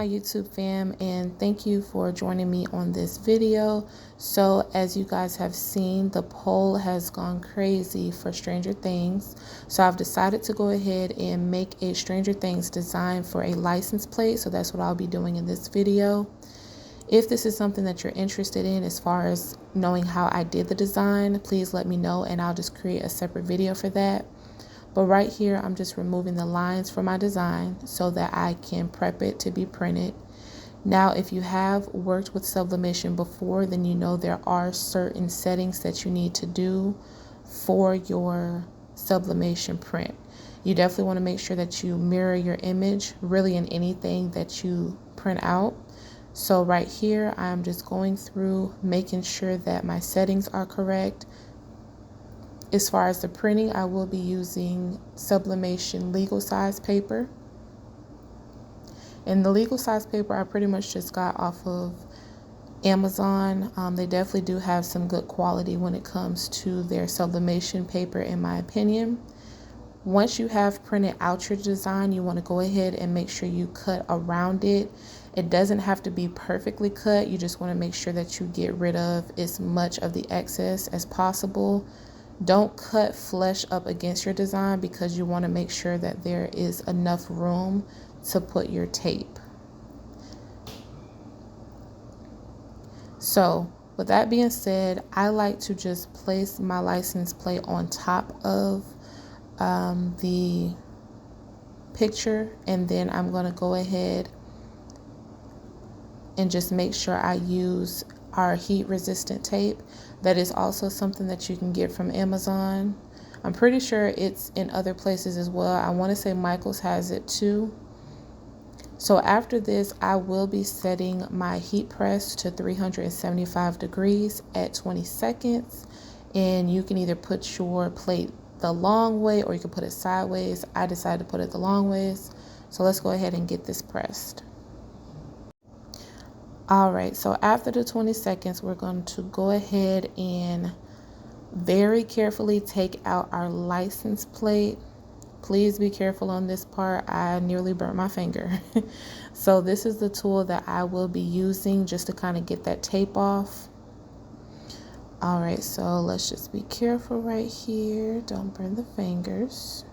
my YouTube fam, and thank you for joining me on this video. So as you guys have seen, the poll has gone crazy for Stranger Things. So I've decided to go ahead and make a Stranger Things design for a license plate. So that's what I'll be doing in this video. If this is something that you're interested in as far as knowing how I did the design, please let me know and I'll just create a separate video for that. But right here, I'm just removing the lines from my design so that I can prep it to be printed. Now, if you have worked with sublimation before, then you know there are certain settings that you need to do for your sublimation print. You definitely want to make sure that you mirror your image really in anything that you print out. So right here, I'm just going through making sure that my settings are correct. As far as the printing, I will be using sublimation legal size paper. And the legal size paper I pretty much just got off of Amazon. They definitely do have some good quality when it comes to their sublimation paper, in my opinion. Once you have printed out your design, you want to go ahead and make sure you cut around it. It doesn't have to be perfectly cut. You just want to make sure that you get rid of as much of the excess as possible. Don't cut flush up against your design because you want to make sure that there is enough room to put your tape. So with that being said, I like to just place my license plate on top of the picture, and then I'm going to go ahead and just make sure I use our heat resistant tape. That is also something that you can get from Amazon. I'm pretty sure it's in other places as well. I want to say Michael's has it too. So after this, I will be setting my heat press to 375 degrees at 20 seconds. And you can either put your plate the long way or you can put it sideways. I decided to put it the long ways. So let's go ahead and get this pressed. All right, so after the 20 seconds, we're going to go ahead and very carefully take out our license plate. Please be careful on this part. I nearly burnt my finger. So this is the tool that I will be using just to kind of get that tape off. All right, so let's just be careful right here. Don't burn the fingers.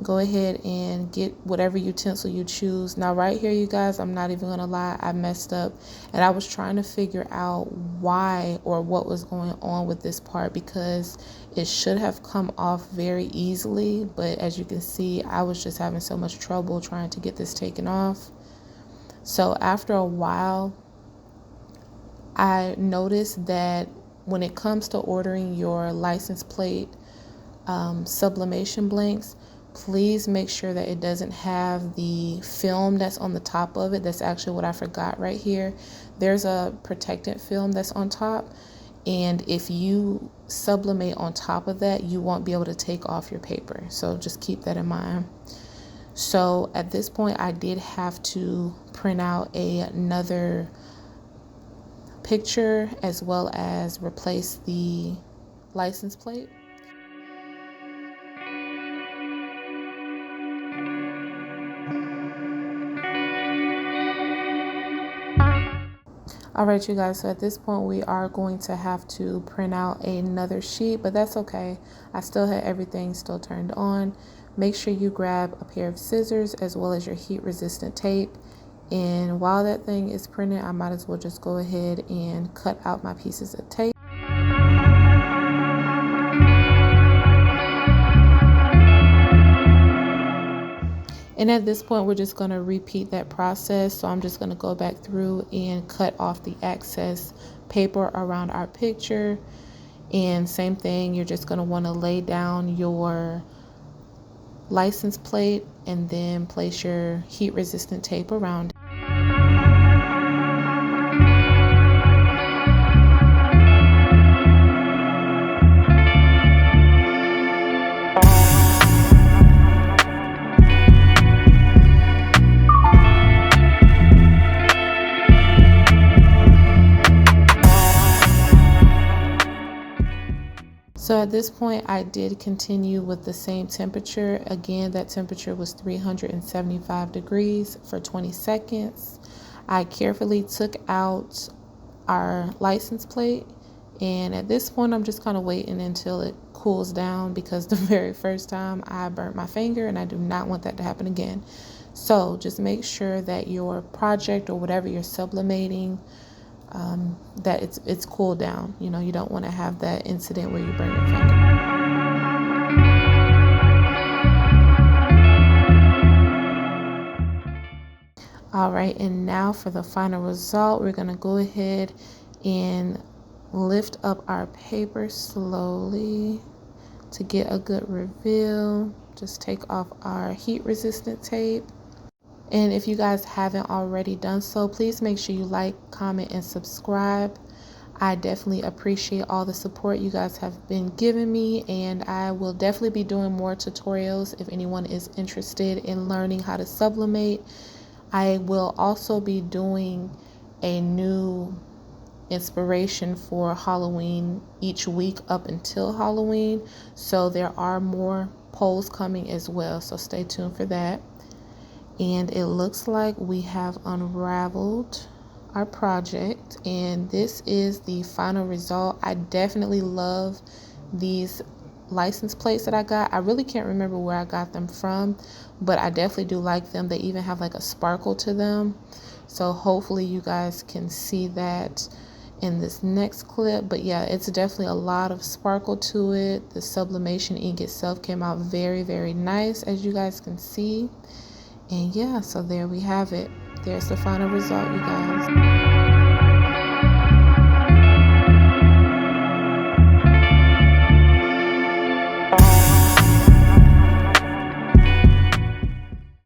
Go ahead and get whatever utensil you choose. Now right here, you guys, I'm not even gonna lie, I messed up and I was trying to figure out why or what was going on with this part, because it should have come off very easily, but as you can see, I was just having so much trouble trying to get this taken off. So after a while, I noticed that when it comes to ordering your license plate sublimation blanks, please make sure that it doesn't have the film that's on the top of it. That's actually what I forgot right here. There's a protectant film that's on top, and if you sublimate on top of that, you won't be able to take off your paper. So just keep that in mind. So at this point, I did have to print out another picture as well as replace the license plate. All right, you guys, so at this point we are going to have to print out another sheet, but that's okay. I still had everything still turned on. Make sure you grab a pair of scissors as well as your heat resistant tape. And while that thing is printed, I might as well just go ahead and cut out my pieces of tape. And at this point, we're just going to repeat that process. So I'm just going to go back through and cut off the excess paper around our picture. And same thing, you're just going to want to lay down your license plate and then place your heat resistant tape around it. So at this point, I did continue with the same temperature. Again, that temperature was 375 degrees for 20 seconds. I carefully took out our license plate, and at this point, I'm just kind of waiting until it cools down, because the very first time I burnt my finger and I do not want that to happen again. So just make sure that your project or whatever you're sublimating, that it's cooled down. You know, you don't want to have that incident where you burn your finger. All right, and now for the final result, we're gonna go ahead and lift up our paper slowly to get a good reveal. Just take off our heat resistant tape. And if you guys haven't already done so, please make sure you like, comment, and subscribe. I definitely appreciate all the support you guys have been giving me, and I will definitely be doing more tutorials if anyone is interested in learning how to sublimate. I will also be doing a new inspiration for Halloween each week up until Halloween, so there are more polls coming as well, so stay tuned for that. And it looks like we have unraveled our project, and this is the final result. I definitely love these license plates that I got. I really can't remember where I got them from, but I definitely do like them. They even have like a sparkle to them, so hopefully you guys can see that in this next clip. But yeah, it's definitely a lot of sparkle to it. The sublimation ink itself came out very, very nice, as you guys can see. And yeah, so there we have it. There's the final result, you guys.